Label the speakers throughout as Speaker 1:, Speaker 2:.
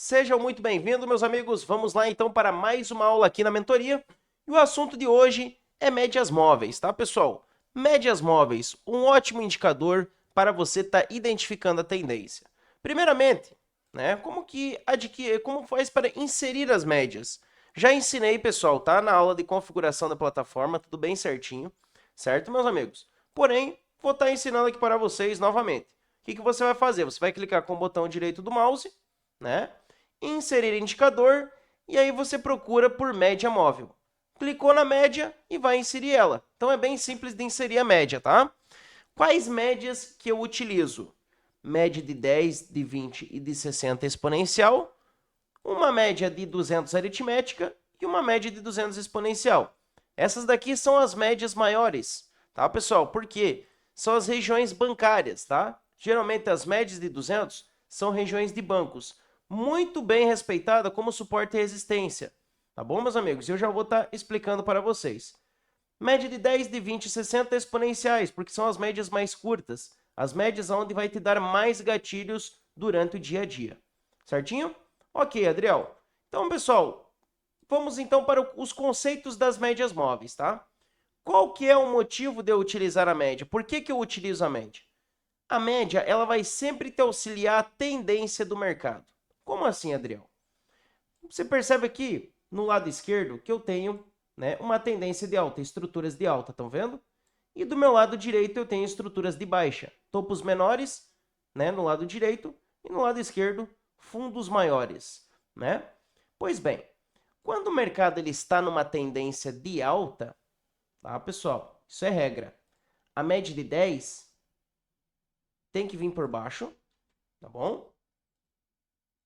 Speaker 1: Sejam muito bem-vindos, meus amigos. Vamos lá então para mais uma aula aqui na mentoria. E o assunto de hoje é médias móveis, tá, pessoal? Médias móveis, um ótimo indicador para você estar identificando a tendência. Primeiramente, né, como faz para inserir as médias? Já ensinei, pessoal, tá? Na aula de configuração da plataforma, tudo bem certinho, certo, meus amigos? Porém, vou estar ensinando aqui para vocês novamente. O que você vai fazer? Você vai clicar com o botão direito do mouse, né? Inserir indicador, e aí você procura por média móvel. Clicou na média e vai inserir ela. Então é bem simples de inserir a média, tá? Quais médias que eu utilizo? Média de 10, de 20 e de 60 exponencial, uma média de 200 aritmética e uma média de 200 exponencial. Essas daqui são as médias maiores, tá, pessoal? Por quê? São as regiões bancárias, tá? Geralmente as médias de 200 são regiões de bancos, muito bem respeitada como suporte e resistência. Tá bom, meus amigos? Eu já vou estar explicando para vocês. Média de 10, de 20 e 60 exponenciais, porque são as médias mais curtas. As médias onde vai te dar mais gatilhos durante o dia a dia. Certinho? Ok, Adriel. Então, pessoal, vamos então para os conceitos das médias móveis, tá? Qual que é o motivo de eu utilizar a média? Por que eu utilizo a média? A média, ela vai sempre te auxiliar a tendência do mercado. Como assim, Adriel? Você percebe aqui no lado esquerdo que eu tenho, né, uma tendência de alta, estruturas de alta, estão vendo? E do meu lado direito eu tenho estruturas de baixa, topos menores, né, no lado direito, e no lado esquerdo, fundos maiores, né? Pois bem, quando o mercado ele está numa tendência de alta, tá, pessoal? Isso é regra. A média de 10 tem que vir por baixo, tá bom?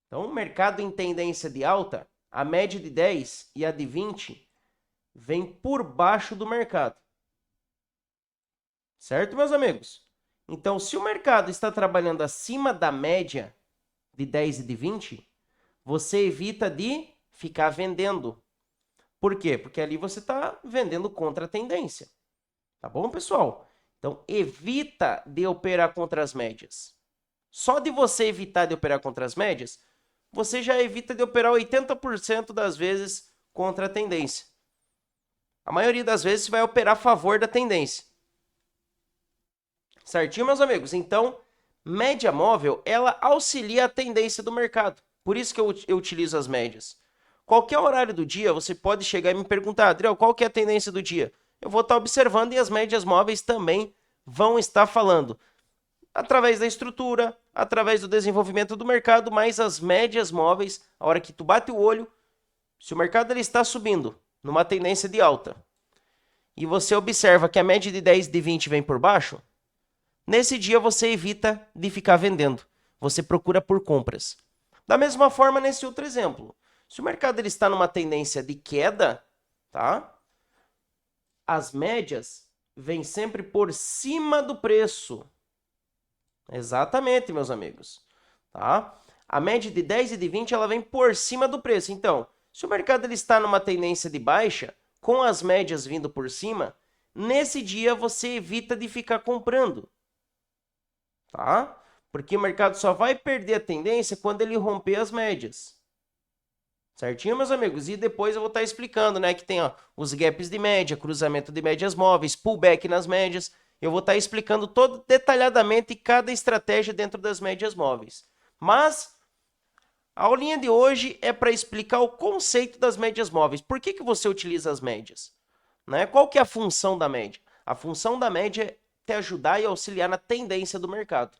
Speaker 1: Então, o mercado em tendência de alta, a média de 10 e a de 20 vem por baixo do mercado. Certo, meus amigos? Então, se o mercado está trabalhando acima da média de 10 e de 20, você evita de ficar vendendo. Por quê? Porque ali você está vendendo contra a tendência. Tá bom, pessoal? Então, evita de operar contra as médias. Só de você evitar de operar contra as médias, você já evita de operar 80% das vezes contra a tendência. A maioria das vezes você vai operar a favor da tendência. Certinho, meus amigos? Então, média móvel, ela auxilia a tendência do mercado. Por isso que eu utilizo as médias. Qualquer horário do dia, você pode chegar e me perguntar, Adriel, qual que é a tendência do dia? Eu vou estar observando e as médias móveis também vão estar falando. Através da estrutura, através do desenvolvimento do mercado, mas as médias móveis, a hora que tu bate o olho, se o mercado ele está subindo numa tendência de alta e você observa que a média de 10 e de 20 vem por baixo, nesse dia você evita de ficar vendendo. Você procura por compras. Da mesma forma, nesse outro exemplo, se o mercado ele está numa tendência de queda, tá? As médias vêm sempre por cima do preço. Exatamente, meus amigos. Tá? A média de 10 e de 20 ela vem por cima do preço. Então, se o mercado ele está numa tendência de baixa, com as médias vindo por cima, nesse dia você evita de ficar comprando. Tá? Porque o mercado só vai perder a tendência quando ele romper as médias. Certinho, meus amigos? E depois eu vou estar explicando, né, que tem ó, os gaps de média, cruzamento de médias móveis, pullback nas médias. Eu vou estar explicando todo detalhadamente cada estratégia dentro das médias móveis. Mas a aulinha de hoje é para explicar o conceito das médias móveis. Por que você utiliza as médias? Né? Qual que é a função da média? A função da média é te ajudar e auxiliar na tendência do mercado.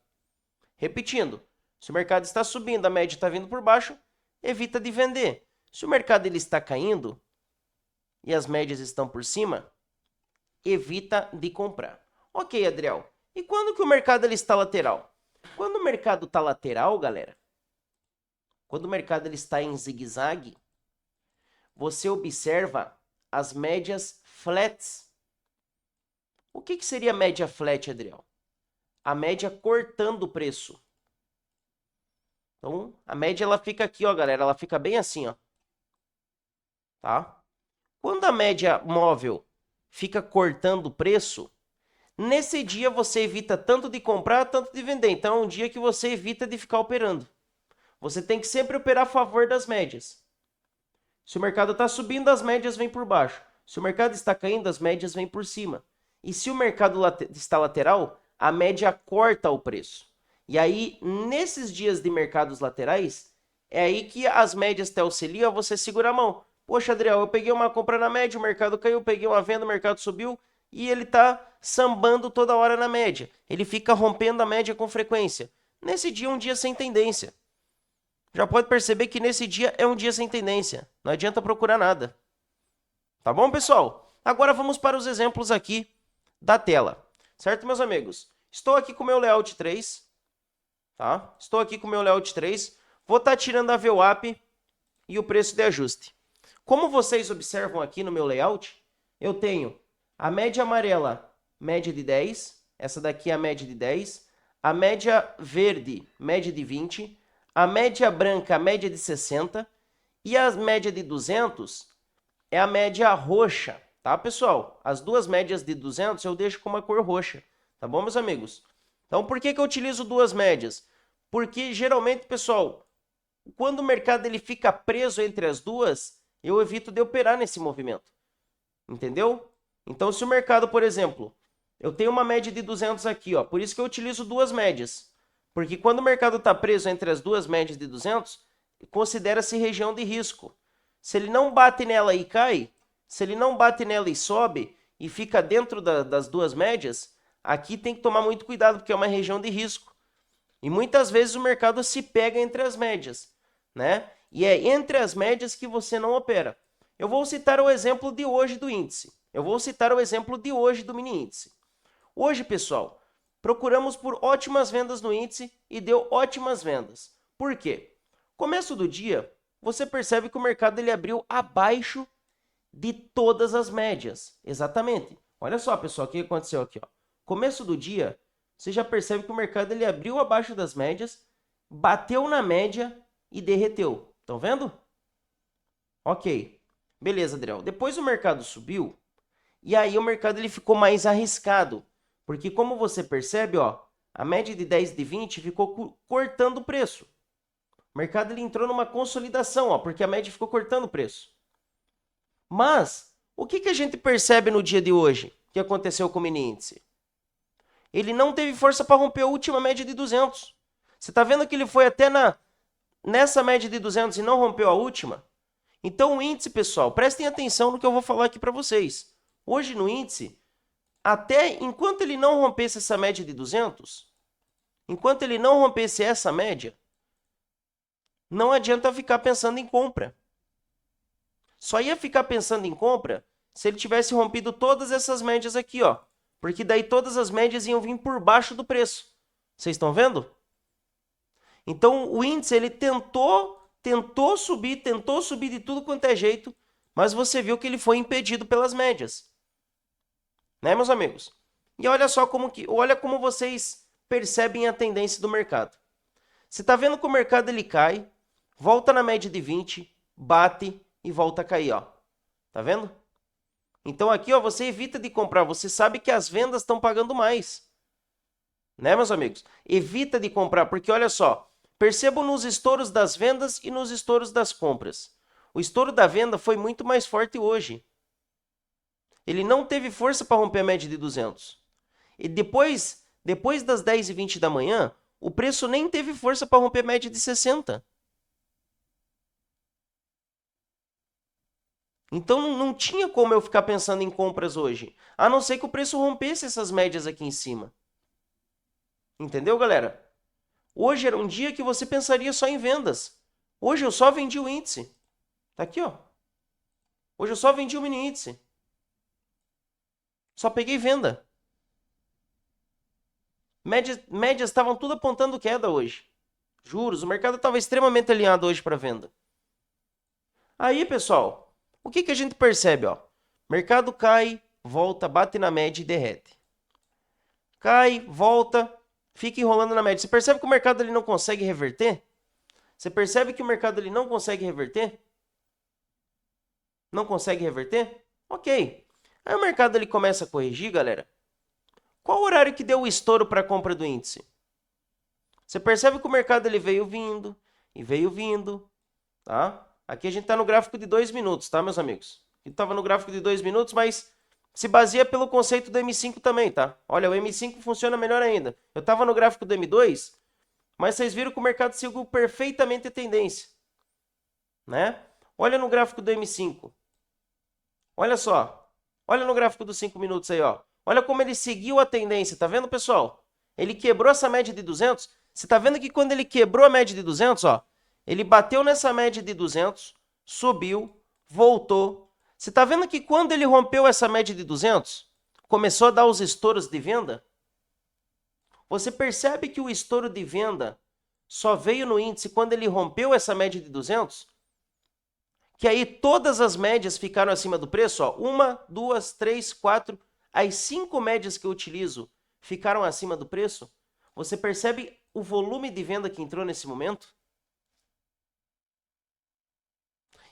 Speaker 1: Repetindo, se o mercado está subindo, a média está vindo por baixo, evita de vender. Se o mercado ele está caindo e as médias estão por cima, evita de comprar. Ok, Adriel. E quando que o mercado ele está lateral? Quando o mercado está lateral, galera, quando o mercado ele está em zigue-zague, você observa as médias flats. O que seria média flat, Adriel? A média cortando o preço. Então, a média ela fica aqui, ó, galera, ela fica bem assim, ó. Tá? Quando a média móvel fica cortando o preço, nesse dia você evita tanto de comprar, tanto de vender. Então, é um dia que você evita de ficar operando. você tem que sempre operar a favor das médias. Se o mercado está subindo, as médias vêm por baixo. Se o mercado está caindo, as médias vêm por cima. E se o mercado está lateral, a média corta o preço. E aí, nesses dias de mercados laterais, é aí que as médias te auxiliam a você segurar a mão. Poxa, Adriel, eu peguei uma compra na média, o mercado caiu, peguei uma venda, o mercado subiu, e ele está sambando toda hora na média. Ele fica rompendo a média com frequência. Nesse dia, um dia sem tendência. Já pode perceber que nesse dia é um dia sem tendência. Não adianta procurar nada. Tá bom, pessoal? Agora vamos para os exemplos aqui da tela. Certo, meus amigos? Estou aqui com o meu layout 3. Tá? Estou aqui com o meu layout 3. Vou estar tirando a VWAP e o preço de ajuste. Como vocês observam aqui no meu layout, eu tenho a média amarela, média de 10. Essa daqui é a média de 10. A média verde, média de 20. A média branca, a média de 60. E a média de 200 é a média roxa, tá, pessoal? As duas médias de 200 eu deixo com uma cor roxa, tá bom, meus amigos? Então, por que eu utilizo duas médias? Porque, geralmente, pessoal, quando o mercado ele fica preso entre as duas, eu evito de operar nesse movimento, entendeu? Então, se o mercado, por exemplo, eu tenho uma média de 200 aqui, ó, por isso que eu utilizo duas médias. Porque quando o mercado está preso entre as duas médias de 200, considera-se região de risco. Se ele não bate nela e cai, se ele não bate nela e sobe, e fica dentro das duas médias, aqui tem que tomar muito cuidado, porque é uma região de risco. E muitas vezes o mercado se pega entre as médias, né? E é entre as médias que você não opera. Eu vou citar o exemplo de hoje do índice. Eu vou citar o exemplo de hoje do mini índice. Hoje, pessoal, procuramos por ótimas vendas no índice e deu ótimas vendas. Por quê? Começo do dia, você percebe que o mercado ele abriu abaixo de todas as médias. Exatamente. Olha só, pessoal, o que aconteceu aqui, ó. Começo do dia, você já percebe que o mercado ele abriu abaixo das médias, bateu na média e derreteu. Estão vendo? Ok. Beleza, Adriel. Depois o mercado subiu e aí o mercado ele ficou mais arriscado. Porque como você percebe, ó, a média de 10 e de 20 ficou cortando o preço. O mercado ele entrou numa consolidação, ó, porque a média ficou cortando o preço. Mas, o que a gente percebe no dia de hoje que aconteceu com o mini índice? Ele não teve força para romper a última média de 200. Você está vendo que ele foi até nessa média de 200 e não rompeu a última? Então, o índice, pessoal, prestem atenção no que eu vou falar aqui para vocês. Hoje, no índice, até enquanto ele não rompesse essa média de 200, enquanto ele não rompesse essa média, não adianta ficar pensando em compra. Só ia ficar pensando em compra se ele tivesse rompido todas essas médias aqui, ó. Porque daí todas as médias iam vir por baixo do preço. Vocês estão vendo? Então, o índice, ele tentou subir de tudo quanto é jeito, mas você viu que ele foi impedido pelas médias. Né, meus amigos? E olha só olha como vocês percebem a tendência do mercado. Você está vendo que o mercado ele cai, volta na média de 20, bate e volta a cair, ó. Tá vendo? Então aqui, ó, você evita de comprar, você sabe que as vendas estão pagando mais. Né, meus amigos? Evita de comprar, porque olha só, percebam nos estouros das vendas e nos estouros das compras. O estouro da venda foi muito mais forte hoje. Ele não teve força para romper a média de 200. E depois das 10 e 20 da manhã, o preço nem teve força para romper a média de 60. Então não tinha como eu ficar pensando em compras hoje, a não ser que o preço rompesse essas médias aqui em cima. Entendeu, galera? Hoje era um dia que você pensaria só em vendas. Hoje eu só vendi o índice. Tá aqui, ó. Hoje eu só vendi o mini índice. Só peguei venda. Médias estavam tudo apontando queda hoje. Juros, o mercado estava extremamente alinhado hoje para venda. Aí, pessoal, o que a gente percebe? Ó? Mercado cai, volta, bate na média e derrete. Cai, volta, fica enrolando na média. Você percebe que o mercado ele não consegue reverter? Você percebe que o mercado ele não consegue reverter? Não consegue reverter? Ok. Aí o mercado ele começa a corrigir, galera. Qual o horário que deu o estouro para a compra do índice? Você percebe que o mercado ele veio vindo, e veio vindo, tá? Aqui a gente está no gráfico de 2 minutos, tá, meus amigos? Estava no gráfico de 2 minutos, mas se baseia pelo conceito do M5 também, tá? Olha, o M5 funciona melhor ainda. Eu estava no gráfico do M2, mas vocês viram que o mercado seguiu perfeitamente a tendência, né? Olha no gráfico do M5. Olha só. Olha no gráfico dos 5 minutos aí, ó. Olha como ele seguiu a tendência, tá vendo, pessoal? Ele quebrou essa média de 200. Você tá vendo que quando ele quebrou a média de 200, ó, ele bateu nessa média de 200, subiu, voltou. Você tá vendo que quando ele rompeu essa média de 200, começou a dar os estouros de venda? Você percebe que o estouro de venda só veio no índice quando ele rompeu essa média de 200? Que aí todas as médias ficaram acima do preço, ó. 1, 2, 3, 4, as 5 médias que eu utilizo ficaram acima do preço. Você percebe o volume de venda que entrou nesse momento?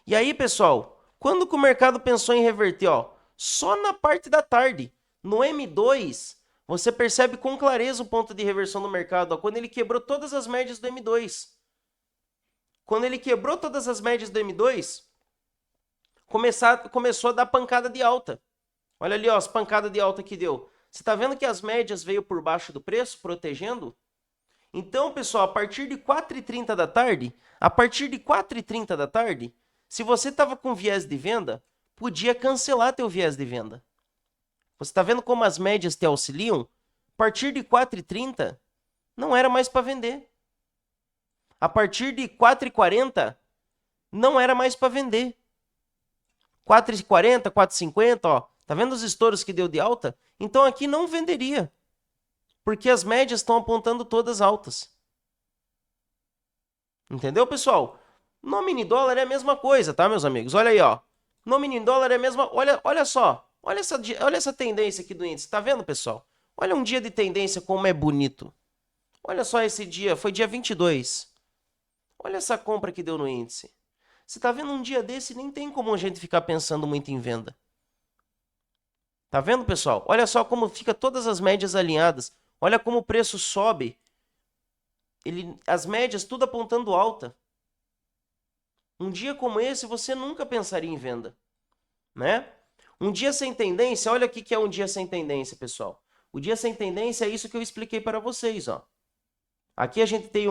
Speaker 1: E aí, pessoal, quando que o mercado pensou em reverter? Ó, só na parte da tarde. No M2, você percebe com clareza o ponto de reversão do mercado, ó, quando ele quebrou todas as médias do M2. Quando ele quebrou todas as médias do M2, começou a dar pancada de alta. Olha ali, ó, as pancadas de alta que deu. Você está vendo que as médias veio por baixo do preço, protegendo? Então, pessoal, a partir de 4h30 da tarde, se você estava com viés de venda, podia cancelar teu viés de venda. Você está vendo como as médias te auxiliam? A partir de 4h30, não era mais para vender. A partir de 4h40, não era mais para vender. 4h40, 4h50, ó. Tá vendo os estouros que deu de alta? Então aqui não venderia. Porque as médias estão apontando todas altas. Entendeu, pessoal? No mini dólar é a mesma coisa, tá, meus amigos? Olha aí, ó. No mini dólar é a mesma... Olha só. Olha essa tendência aqui do índice. Tá vendo, pessoal? Olha um dia de tendência como é bonito. Olha só esse dia. Foi dia 22. Olha essa compra que deu no índice. Você tá vendo um dia desse, nem tem como a gente ficar pensando muito em venda. Tá vendo, pessoal? Olha só como fica todas as médias alinhadas. Olha como o preço sobe. As médias tudo apontando alta. Um dia como esse, você nunca pensaria em venda, né? Um dia sem tendência, olha o que é um dia sem tendência, pessoal. O dia sem tendência é isso que eu expliquei para vocês, ó. Aqui a gente tem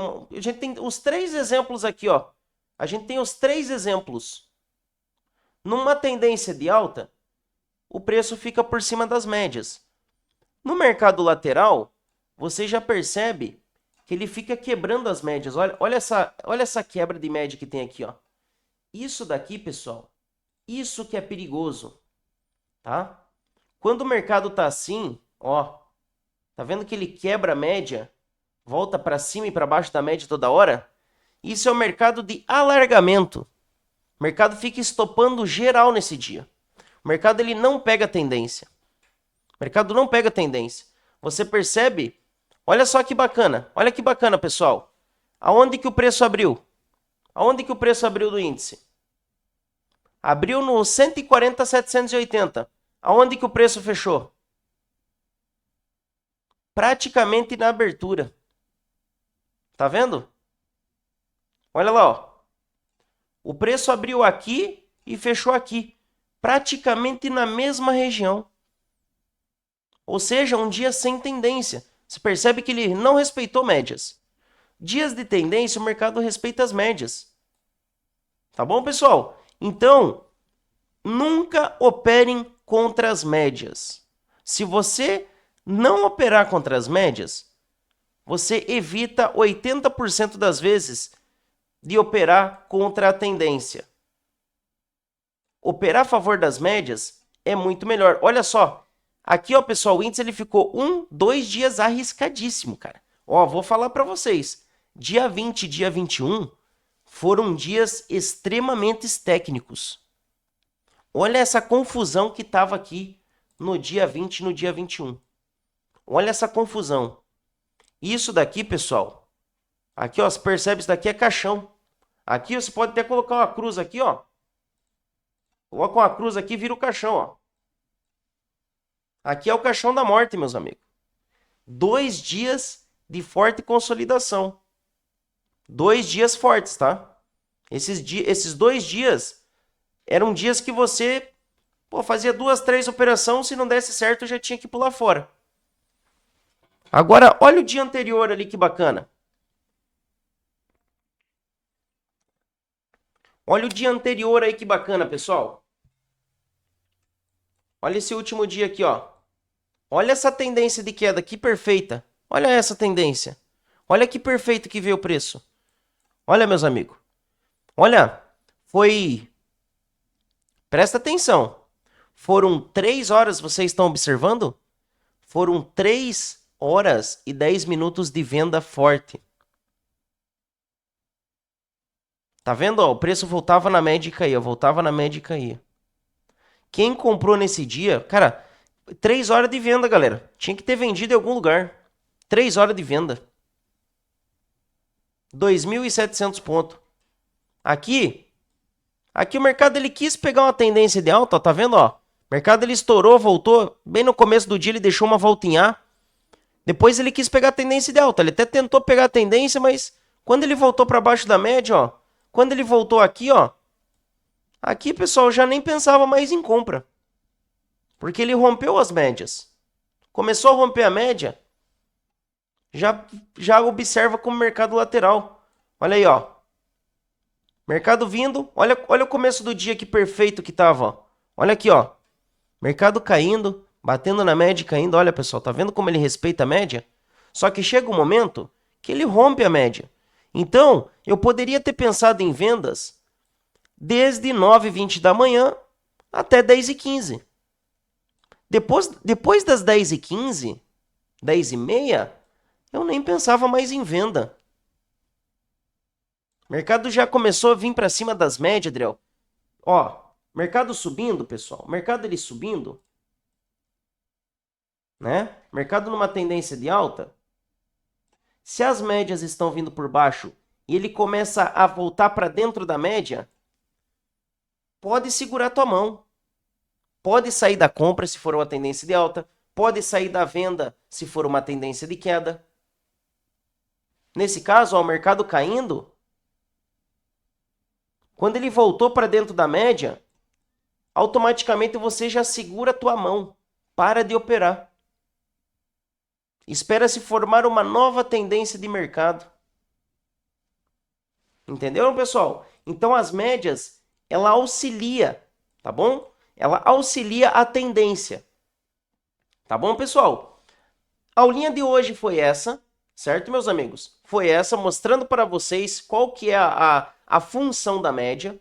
Speaker 1: os 3 exemplos aqui, ó. A gente tem os 3 exemplos. Numa tendência de alta, o preço fica por cima das médias. No mercado lateral, você já percebe que ele fica quebrando as médias. Olha essa quebra de média que tem aqui, ó. Isso daqui, pessoal, isso que é perigoso, tá? Quando o mercado tá assim, ó, tá vendo que ele quebra a média, volta para cima e para baixo da média toda hora? Isso é o mercado de alargamento. O mercado fica estopando geral nesse dia. O mercado ele não pega tendência. O mercado não pega tendência. Você percebe? Olha só que bacana. Olha que bacana, pessoal. Aonde que o preço abriu? Aonde que o preço abriu do índice? Abriu no 140,780. Aonde que o preço fechou? Praticamente na abertura. Tá vendo? Olha lá, ó. O preço abriu aqui e fechou aqui. Praticamente na mesma região. Ou seja, um dia sem tendência. Você percebe que ele não respeitou médias. Dias de tendência, o mercado respeita as médias. Tá bom, pessoal? Então, nunca operem contra as médias. Se você não operar contra as médias, você evita 80% das vezes de operar contra a tendência. Operar a favor das médias é muito melhor. Olha só, aqui, ó, pessoal, o índice ele ficou 2 dias arriscadíssimo, cara. Ó, vou falar para vocês. Dia 20 e dia 21 foram dias extremamente técnicos. Olha essa confusão que estava aqui no dia 20 e no dia 21. Olha essa confusão. Isso daqui, pessoal, aqui, ó, você percebe, isso daqui é caixão. Aqui você pode até colocar uma cruz aqui, ó. Coloca uma cruz aqui e vira o caixão, ó. Aqui é o caixão da morte, meus amigos. 2 dias de forte consolidação. 2 dias fortes, tá? Esses 2 dias eram dias que você fazia 2, 3 operações, se não desse certo, já tinha que pular fora. Agora, olha o dia anterior ali, que bacana. Olha o dia anterior aí, que bacana, pessoal. Olha esse último dia aqui, ó. Olha essa tendência de queda, que perfeita. Olha essa tendência. Olha que perfeito que veio o preço. Olha, meus amigos. Olha, foi... Presta atenção. Foram 3 horas, vocês estão observando? Foram 3 horas e 10 minutos de venda forte. Tá vendo? Ó, o preço voltava na média e caía, voltava na média e caía. Quem comprou nesse dia, cara, 3 horas de venda, galera. Tinha que ter vendido em algum lugar. 3 horas de venda. 2.700 pontos. Aqui o mercado ele quis pegar uma tendência de alta, ó, tá vendo, ó? O mercado ele estourou, voltou, bem no começo do dia ele deixou uma volta em A. Depois ele quis pegar a tendência de alta, ele até tentou pegar a tendência, mas quando ele voltou para baixo da média, ó, quando ele voltou aqui, ó, aqui, pessoal, já nem pensava mais em compra. Porque ele rompeu as médias. Começou a romper a média, já observa como mercado lateral. Olha aí, ó. Mercado vindo, olha o começo do dia que perfeito que tava, ó. Olha aqui, ó. Mercado caindo, batendo na média e caindo. Olha, pessoal, tá vendo como ele respeita a média? Só que chega um momento que ele rompe a média. Então, eu poderia ter pensado em vendas desde 9h20 da manhã até 10h15. Depois das 10h15, 10h30, eu nem pensava mais em venda. O mercado já começou a vir para cima das médias, Adriel. Ó, mercado subindo, pessoal. Mercado ele subindo, né? Mercado numa tendência de alta. Se as médias estão vindo por baixo e ele começa a voltar para dentro da média, pode segurar tua mão. Pode sair da compra se for uma tendência de alta, pode sair da venda se for uma tendência de queda. Nesse caso, ó, o mercado caindo, quando ele voltou para dentro da média, automaticamente você já segura a tua mão, para de operar. Espera se formar uma nova tendência de mercado. Entenderam, pessoal? Então as médias, ela auxilia, tá bom? Ela auxilia a tendência. Tá bom, pessoal? A aulinha de hoje foi essa, certo, meus amigos? Foi essa, mostrando para vocês qual que é a função da média.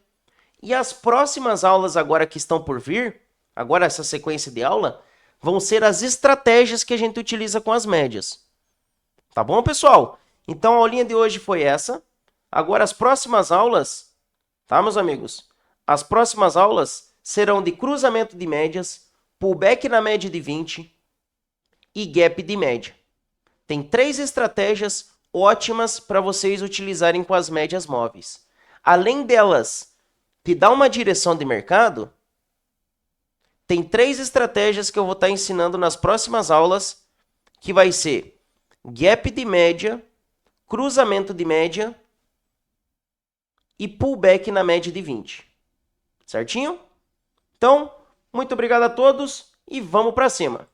Speaker 1: E as próximas aulas agora que estão por vir, agora essa sequência de aula, vão ser as estratégias que a gente utiliza com as médias. Tá bom, pessoal? Então a aulinha de hoje foi essa. Agora as próximas aulas, tá, meus amigos? As próximas aulas serão de cruzamento de médias, pullback na média de 20 e gap de média. Tem 3 estratégias ótimas para vocês utilizarem com as médias móveis. Além delas te dar uma direção de mercado, tem 3 estratégias que eu vou estar ensinando nas próximas aulas, que vai ser gap de média, cruzamento de média e pullback na média de 20. Certinho? Então, muito obrigado a todos e vamos para cima.